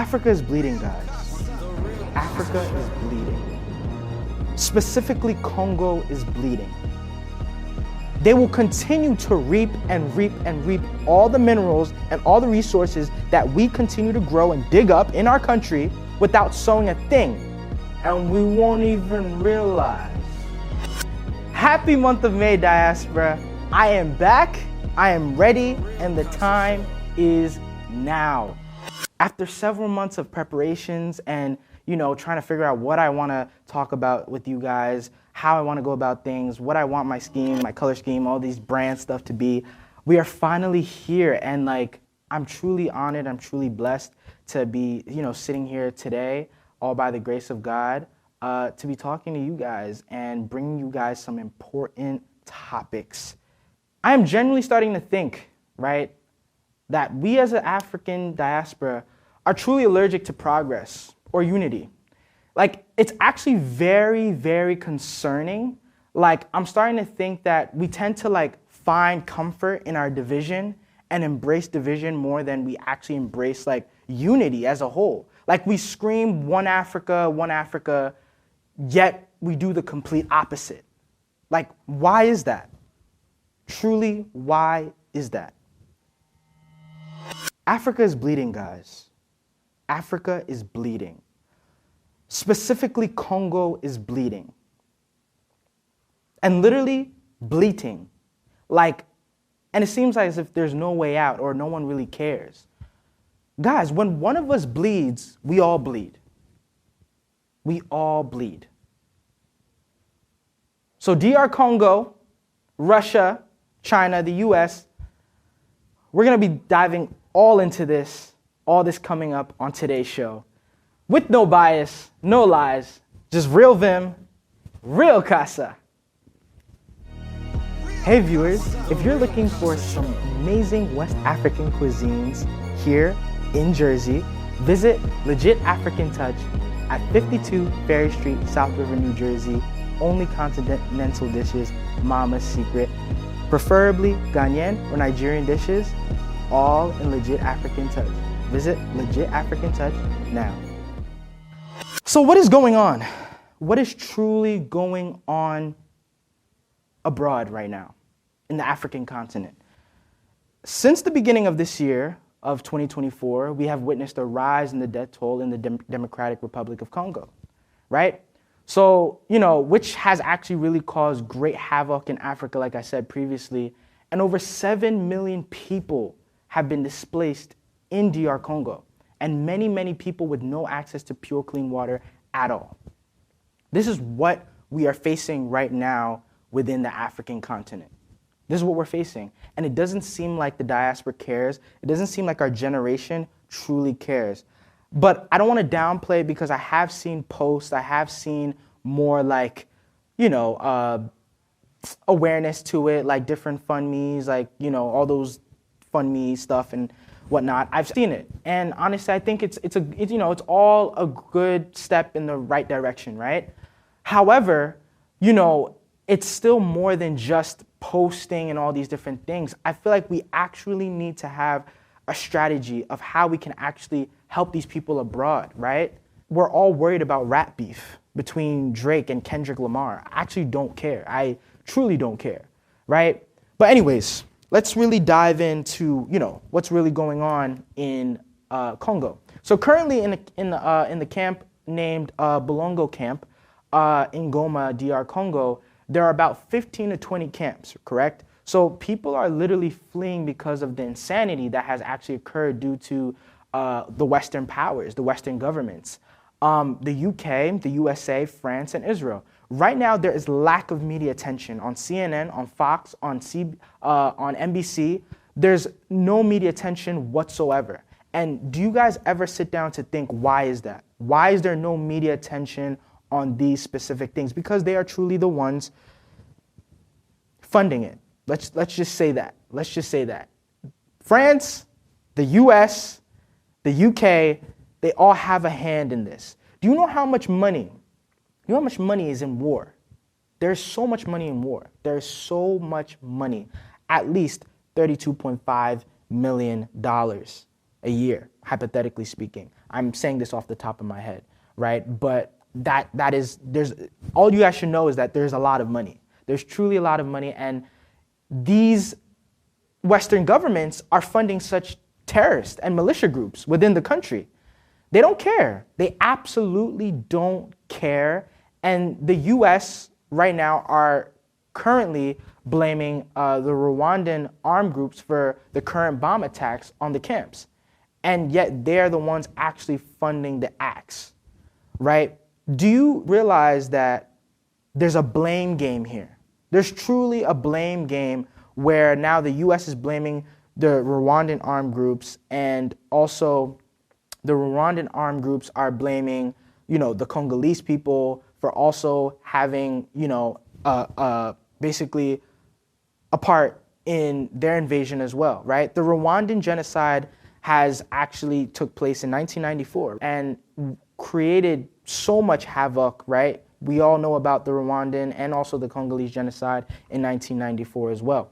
Africa is bleeding, guys. Africa is bleeding. Specifically, Congo is bleeding. They will continue to reap and reap and reap all the minerals and all the resources that we continue to grow and dig up in our country without sowing a thing. And we won't even realize. Happy month of May, diaspora. I am back, I am ready, and the time is now. After several months of preparations and, trying to figure out what I want to talk about with you guys, how I want to go about things, what I want my scheme, my color scheme, all these brand stuff to be, we are finally here. And I'm truly honored, I'm truly blessed to be, sitting here today, all by the grace of God, to be talking to you guys and bringing you guys some important topics. I am genuinely starting to think, right, that we as an African diaspora are truly allergic to progress or unity. It's actually very, very concerning. I'm starting to think that we tend to find comfort in our division and embrace division more than we actually embrace unity as a whole. We scream one Africa, yet we do the complete opposite. Why is that? Truly, why is that? Africa is bleeding, guys. Africa is bleeding. Specifically, Congo is bleeding. And literally bleating. And it seems as if there's no way out or no one really cares. Guys, when one of us bleeds, we all bleed. We all bleed. So DR Congo, Russia, China, the US, we're going to be diving all into this, all this coming up on today's show. With no bias, no lies, just real vim, real Kasa. Hey viewers, if you're looking for some amazing West African cuisines here in Jersey, visit Legit African Touch at 52 Ferry Street, South River, New Jersey. Only continental dishes, Mama's Secret. Preferably Ghanaian or Nigerian dishes, all in Legit African Touch. Visit Legit African Touch now. So what is going on? What is truly going on abroad right now in the African continent? Since the beginning of this year, of 2024, we have witnessed a rise in the death toll in the Democratic Republic of Congo, right? So, which has actually really caused great havoc in Africa, like I said previously, and over 7 million people have been displaced in DR Congo, and many, many people with no access to pure, clean water at all. This is what we are facing right now within the African continent. This is what we're facing. And it doesn't seem like the diaspora cares. It doesn't seem like our generation truly cares. But I don't want to downplay it because I have seen posts, I have seen more awareness to it, different FundMes, all those FundMe stuff and whatnot. I've seen it. And honestly, I think it's all a good step in the right direction, right? However, it's still more than just posting and all these different things. I feel like we actually need to have a strategy of how we can actually help these people abroad, right? We're all worried about rap beef between Drake and Kendrick Lamar. I actually don't care. I truly don't care, right? But anyways, let's really dive into, what's really going on in Congo. So currently in the camp named Bolongo Camp in Goma, DR Congo, there are about 15 to 20 camps, correct? So people are literally fleeing because of the insanity that has actually occurred due to the Western powers, the Western governments, the UK, the USA, France, and Israel. Right now, there is lack of media attention on CNN, on Fox, on NBC. There's no media attention whatsoever. And do you guys ever sit down to think, why is that? Why is there no media attention on these specific things? Because they are truly the ones funding it. Let's just say that. Let's just say that. France, the US, the UK, they all have a hand in this. Do you know how much money? You know how much money is in war? There's so much money in war. There's so much money. At least $32.5 million. a year, hypothetically speaking. I'm saying this off the top of my head, right? But there's all you guys should know is that there's a lot of money. There's truly a lot of money, and these Western governments are funding such terrorist and militia groups within the country. They don't care. They absolutely don't care. And the US right now are currently blaming the Rwandan armed groups for the current bomb attacks on the camps. And yet they're the ones actually funding the acts, right? Do you realize that there's a blame game here? There's truly a blame game where now the US is blaming the Rwandan armed groups, and also the Rwandan armed groups are blaming, the Congolese people for also having, basically a part in their invasion as well, right? The Rwandan genocide has actually took place in 1994 and created so much havoc, right? We all know about the Rwandan and also the Congolese genocide in 1994 as well.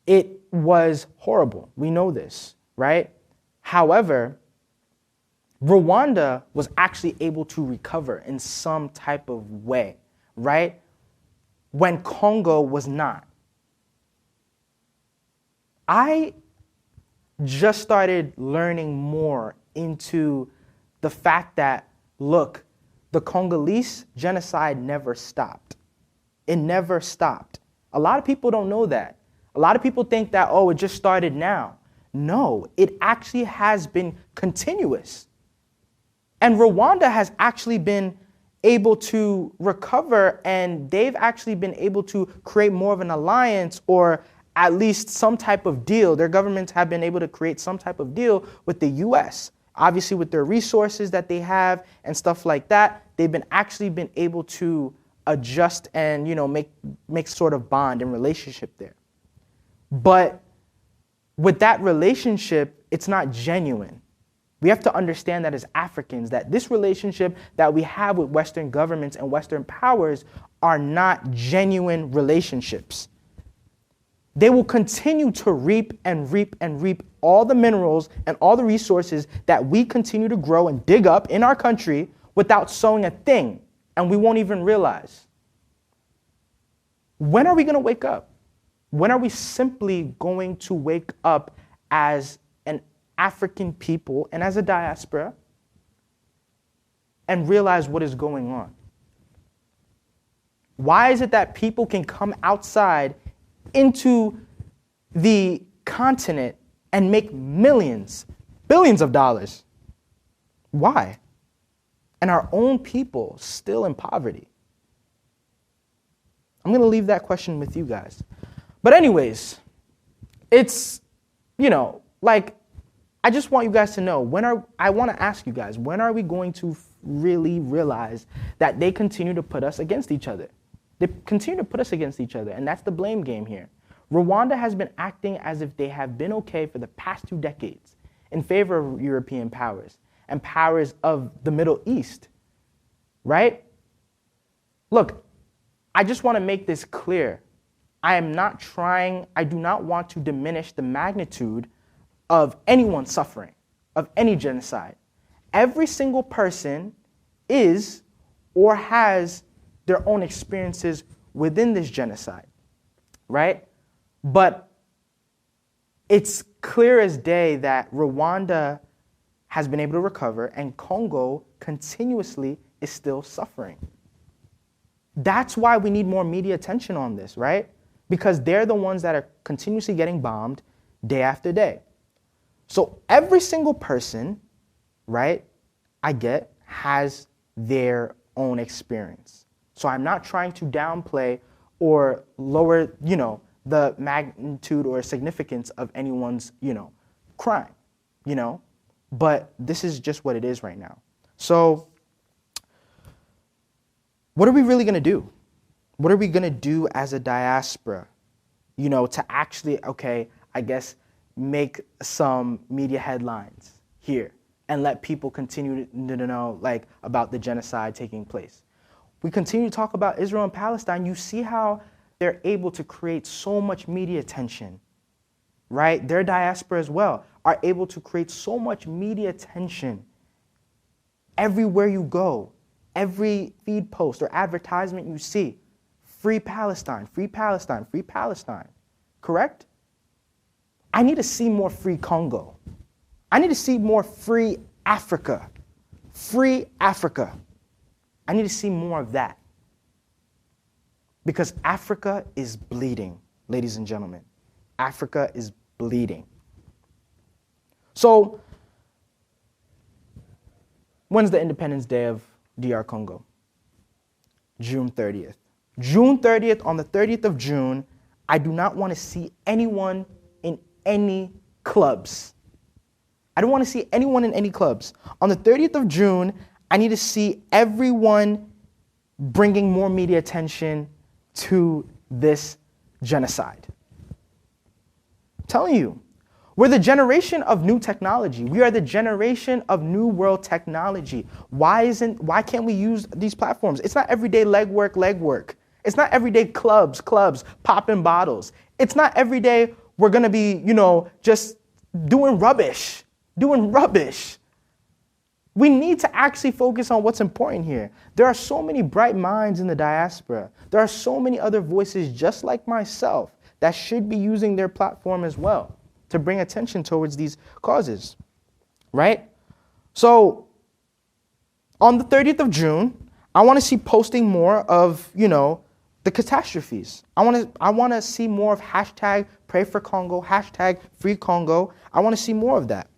It was horrible. We know this, right? However, Rwanda was actually able to recover in some type of way, right? When Congo was not. I just started learning more into the fact that, look, the Congolese genocide never stopped. It never stopped. A lot of people don't know that. A lot of people think that, oh, it just started now. No, it actually has been continuous. And Rwanda has actually been able to recover, and they've actually been able to create more of an alliance, or at least some type of deal. Their governments have been able to create some type of deal with the US. Obviously, with their resources that they have and stuff like that, they've been able to adjust and make sort of bond and relationship there. But with that relationship, it's not genuine. We have to understand that as Africans, that this relationship that we have with Western governments and Western powers are not genuine relationships. They will continue to reap and reap and reap all the minerals and all the resources that we continue to grow and dig up in our country without sowing a thing, and we won't even realize. When are we going to wake up? When are we simply going to wake up as an African people and as a diaspora and realize what is going on? Why is it that people can come outside into the continent and make millions, billions of dollars? Why? And our own people still in poverty? I'm going to leave that question with you guys. But anyways, it's, I just want you guys to know, I want to ask you guys, when are we going to really realize that they continue to put us against each other? They continue to put us against each other, and that's the blame game here. Rwanda has been acting as if they have been okay for the past 2 decades in favor of European powers and powers of the Middle East, right? Look, I just want to make this clear. I do not want to diminish the magnitude of anyone's suffering, of any genocide. Every single person is or has their own experiences within this genocide, right? But it's clear as day that Rwanda has been able to recover and Congo continuously is still suffering. That's why we need more media attention on this, right? Because they're the ones that are continuously getting bombed day after day. So every single person, right, has their own experience. So I'm not trying to downplay or lower, the magnitude or significance of anyone's, crime, but this is just what it is right now. So what are we really going to do? What are we going to do as a diaspora, to actually, make some media headlines here and let people continue to know, about the genocide taking place? We continue to talk about Israel and Palestine. You see how they're able to create so much media attention, right? Their diaspora as well are able to create so much media attention everywhere you go, every feed post or advertisement you see. Free Palestine, free Palestine, free Palestine. Correct? I need to see more free Congo. I need to see more free Africa. Free Africa. I need to see more of that. Because Africa is bleeding, ladies and gentlemen. Africa is bleeding. So, when's the Independence Day of DR Congo? June 30th. June 30th, on the 30th of June, I do not want to see anyone in any clubs. I don't want to see anyone in any clubs. On the 30th of June, I need to see everyone bringing more media attention to this genocide. I'm telling you, we're the generation of new technology. We are the generation of new world technology. Why can't we use these platforms? It's not everyday legwork. It's not everyday clubs, popping bottles. It's not every day we're gonna be, just doing rubbish. We need to actually focus on what's important here. There are so many bright minds in the diaspora. There are so many other voices just like myself that should be using their platform as well to bring attention towards these causes, right? So on the 30th of June, I want to see posting more of, the catastrophes. I want to see more of hashtag pray for Congo, hashtag free Congo. I want to see more of that.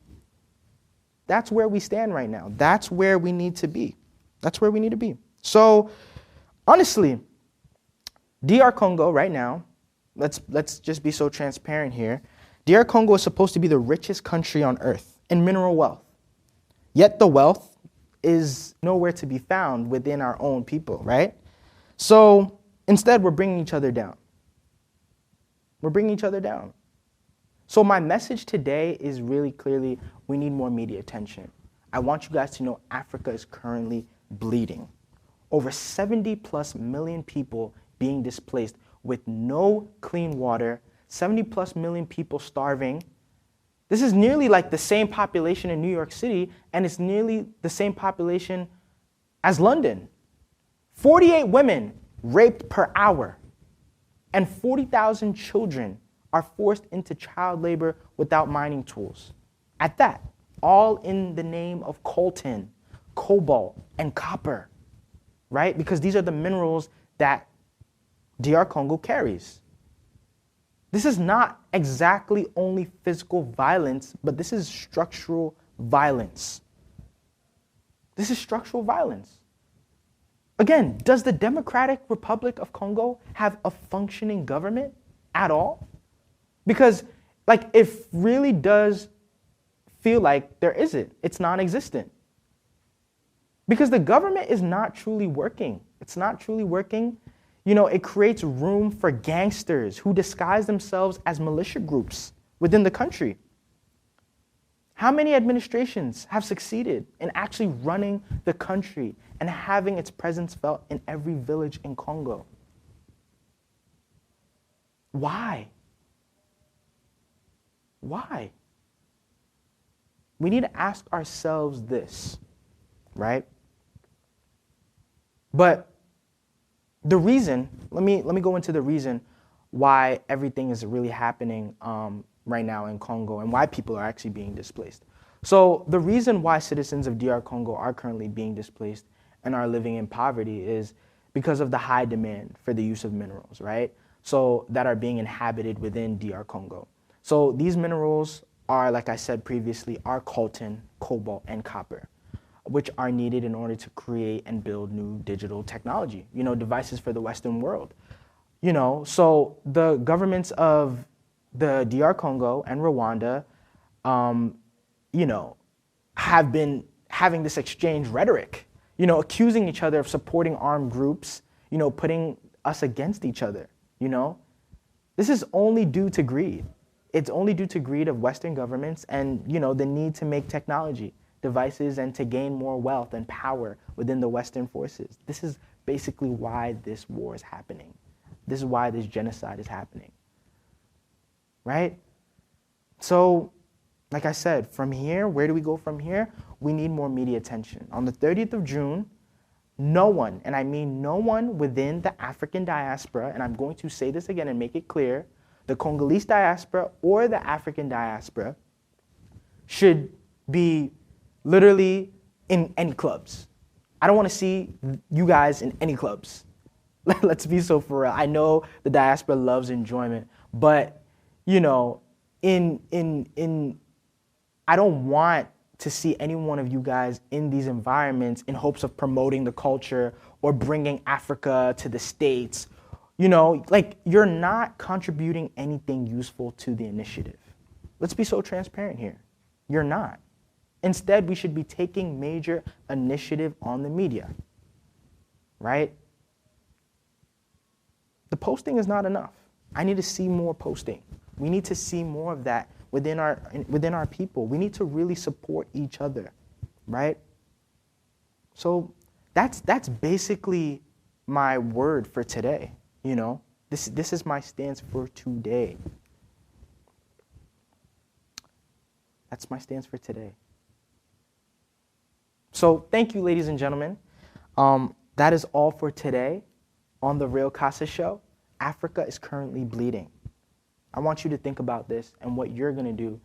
That's where we stand right now. That's where we need to be. So, honestly, DR Congo right now, let's just be so transparent here. DR Congo is supposed to be the richest country on earth in mineral wealth. Yet the wealth is nowhere to be found within our own people, right? So, instead, we're bringing each other down. So my message today is really clearly, we need more media attention. I want you guys to know Africa is currently bleeding. Over 70+ million people being displaced with no clean water, 70+ million people starving. This is nearly like the same population in New York City, and it's nearly the same population as London. 48 women raped per hour, and 40,000 children are forced into child labor without mining tools. At that, all in the name of coltan, cobalt, and copper, right? Because these are the minerals that DR Congo carries. This is not exactly only physical violence, but this is structural violence. Again, does the Democratic Republic of Congo have a functioning government at all? Because, it really does feel like there isn't. It's non-existent. Because the government is not truly working. It creates room for gangsters who disguise themselves as militia groups within the country. How many administrations have succeeded in actually running the country and having its presence felt in every village in Congo? Why? We need to ask ourselves this, right? But the reason, let me go into the reason why everything is really happening right now in Congo and why people are actually being displaced. So the reason why citizens of DR Congo are currently being displaced and are living in poverty is because of the high demand for the use of minerals, right? So that are being inhabited within DR Congo. So these minerals are, like I said previously, are coltan, cobalt, and copper, which are needed in order to create and build new digital technology, devices for the Western world. So the governments of the DR Congo and Rwanda, have been having this exchange rhetoric, accusing each other of supporting armed groups, putting us against each other, This is only due to greed. It's only due to greed of Western governments and, the need to make technology, devices, and to gain more wealth and power within the Western forces. This is basically why this war is happening. This is why this genocide is happening, right? So like I said, from here, where do we go from here? We need more media attention. On the 30th of June, no one, and I mean no one within the African diaspora, and I'm going to say this again and make it clear, the Congolese diaspora or the African diaspora should be literally in any clubs. I don't want to see you guys in any clubs. Let's be so for real. I know the diaspora loves enjoyment, but you know, I don't want to see any one of you guys in these environments in hopes of promoting the culture or bringing Africa to the States. You know, like, you're not contributing anything useful to the initiative. Let's be so transparent here. You're not. Instead, we should be taking major initiative on the media, right? The posting is not enough. I need to see more posting. We need to see more of that within our people. We need to really support each other, right? So that's basically my word for today. You know, this is my stance for today. That's my stance for today. So thank you, ladies and gentlemen. That is all for today on the Real Kasa Show. Africa is currently bleeding. I want you to think about this and what you're going to do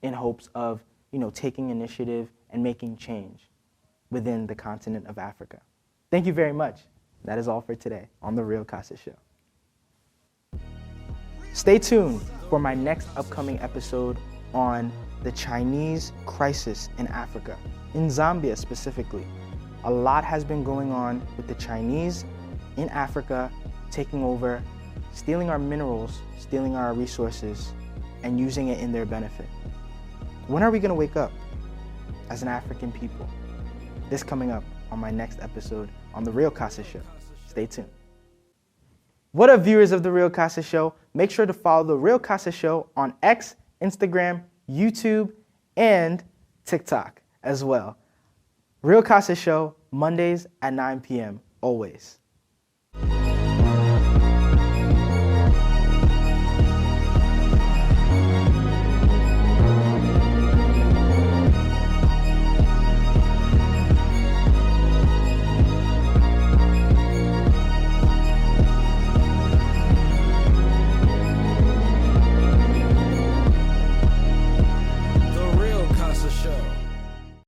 in hopes of, you know, taking initiative and making change within the continent of Africa. Thank you very much. That is all for today on the Real Kasa Show. Stay tuned for my next upcoming episode on the Chinese crisis in Africa, in Zambia specifically. A lot has been going on with the Chinese in Africa taking over, stealing our minerals, stealing our resources, and using it in their benefit. When are we going to wake up as an African people? This coming up on my next episode on The Real Kasa Show. Stay tuned. What up, viewers of The Real Kasa Show? Make sure to follow The Real Kasa Show on X, Instagram, YouTube, and TikTok as well. Real Kasa Show, Mondays at 9 p.m. always.